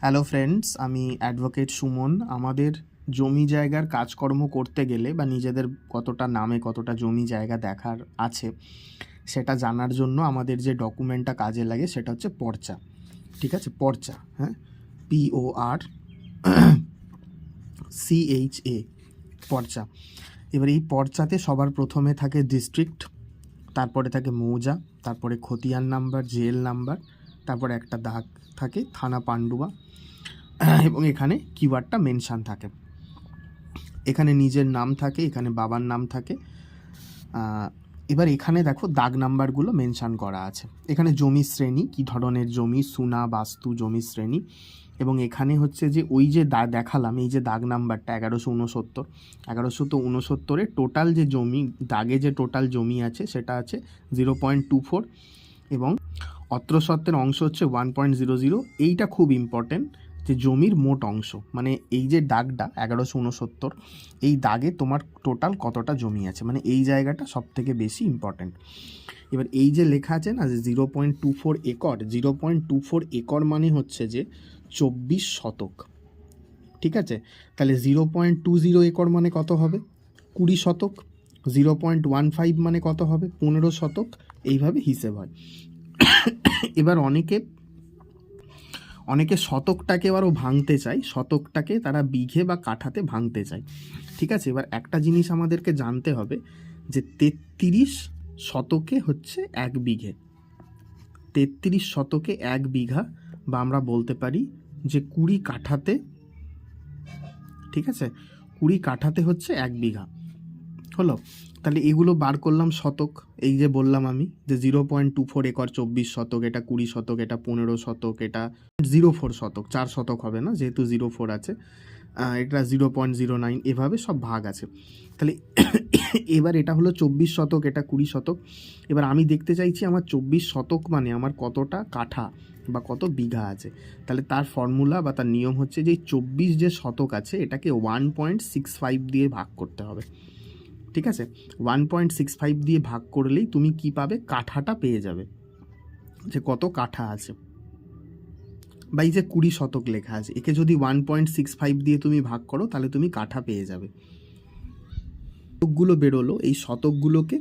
Hello friends, আমি advocate Suman. আমাদের জমি জায়গার কাজকর্ম করতে গেলে বা নিজেদের কতটা নামে কতটা জমি জায়গা দেখার আছে সেটা জানার জন্য আমাদের যে ডকুমেন্টটা কাজে লাগে সেটা হচ্ছে পর্চা। ঠিক আছে, পর্চা, হ্যাঁ, PORCHA, পর্চা। এবার এই পর্চাতে সবার প্রথমে থাকে ডিস্ট্রিক্ট, তারপরে থাকে মৌজা, তারপরে খতিয়ান নাম্বার, জেল নাম্বার, তারপরে একটা দাগ থাকে থানা পান্ডুয়া, এবং এখানে কিওয়ার্ডটা মেনশান থাকে। এখানে নিজের নাম থাকে, এখানে বাবার নাম থাকে। এবার এখানে দেখো দাগ নাম্বারগুলো মেনশান করা আছে। এখানে জমি শ্রেণী, কি ধরনের জমি, সুনা, বাস্তু, জমি শ্রেণী, এবং এখানে হচ্ছে যে ওই যে দেখালাম এই যে দাগ নাম্বারটা 1169 টোটাল যে জমি দাগে যে টোটাল জমি আছে সেটা আছে 0.24, এবং অত্রসত্ত্বের অংশ হচ্ছে 1.00। এইটা খুব ইম্পর্টেন্ট যে জমির মোট অংশ, মানে এই যে দাগটা 1169, এই দাগে তোমার টোটাল কতটা জমি আছে, মানে এই জায়গাটা সব থেকে বেশি ইম্পর্টেন্ট। এবার এই যে লেখা আছে না যে 0.24 একর, 0.24 একর মানে হচ্ছে যে 24 শতক। ঠিক আছে, তাহলে 0.20 একর মানে কত হবে? 20 শতক। 0.15 মানে কত হবে? 15 শতক। এইভাবে হিসেব হয়। এবার অনেকে শতকটাকে আবারও ভাঙতে চায়, শতকটাকে তারা বিঘে বা কাঠাতে ভাঙতে চায়। ঠিক আছে, এবার একটা জিনিস আমাদেরকে জানতে হবে যে 33 শতকে হচ্ছে 1 বিঘে। 33 শতকে 1 বিঘা, বা আমরা বলতে পারি যে 20 কাঠাতে, ঠিক আছে, 20 কাঠাতে হচ্ছে 1 বিঘা হলো। তাহলে এগুলো বার করলাম শতক। এই যে বললাম আমি যে 0.24 একর 24 শতক, এটা 20 শতক, এটা 15 শতক, এটা 0.4 শতক, 4 শতক হবে না যেহেতু 0.4 আছে, এটা 0.09, এভাবে সব ভাগ আছে। তাহলে এবার এটা হলো 24 শতক, এটা 20 শতক। এবার আমি দেখতে চাইছি আমার 24 শতক মানে আমার কতটা কাঠা বা কত বিঘা আছে। তাহলে তার ফর্মুলা বা তার নিয়ম হচ্ছে যে 24 যে শতক আছে এটাকে 1.65 দিয়ে ভাগ করতে হবে। ঠিক আছে, 1.65 দিয়ে ভাগ করলেই তুমি কি পাবে? কাঠাটা পেয়ে যাবে, যে কত কাঠা আছে। বা এই যে 20 শতক লেখা আছে, একে যদি 1.65 দিয়ে তুমি ভাগ করো তাহলে তুমি কাঠা পেয়ে যাবে। শতকগুলো বেরোলো, এই শতকগুলোকে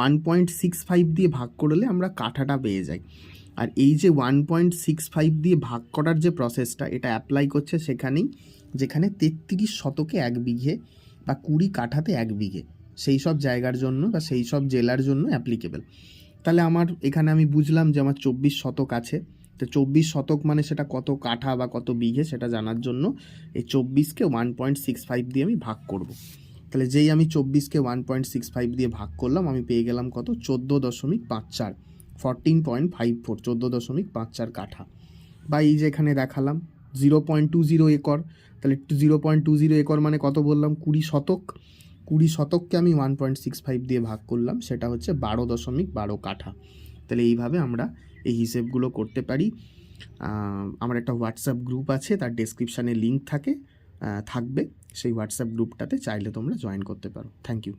1.65 দিয়ে ভাগ করলে আমরা কাঠাটা পেয়ে যাই। আর এই যে 1.65 দিয়ে ভাগ করার যে প্রসেসটা, এটা অ্যাপ্লাই করছে সেখানেই যেখানে 33 শতকে 1 বিঘে বা 20 কাঠাতে 1 বিঘে, সেই সব জায়গার জন্য বা সেই সব জেলার জন্য অ্যাপ্লিকেবল। তাহলে আমার এখানে আমি বুঝলাম যে আমার 24 শতক আছে। তো 24 শতক মানে সেটা কত কাঠা বা কত বিঘে সেটা জানার জন্য এই 24কে 1.65 দিয়ে আমি ভাগ করব। তাহলে যেই আমি 24কে 1.65 দিয়ে ভাগ করলাম, আমি পেয়ে গেলাম কত? 14.54, 14.54, 14.54 কাঠা। বা এই যে এখানে দেখালাম 0.20 একর, তাহলে 0.20 একর মানে কত বললাম? 20 শতক। 20 শতককে আমি 1.65 দিয়ে ভাগ করলাম, সেটা হচ্ছে 12.12 কাঠা। তাহলে এইভাবে আমরা এই হিসেবগুলো করতে পারি। আমার একটা হোয়াটসঅ্যাপ গ্রুপ আছে, তার ডেসক্রিপশানে লিঙ্ক থাকবে, সেই হোয়াটসঅ্যাপ গ্রুপটাতে চাইলে তোমরা জয়েন করতে পারো। Thank you.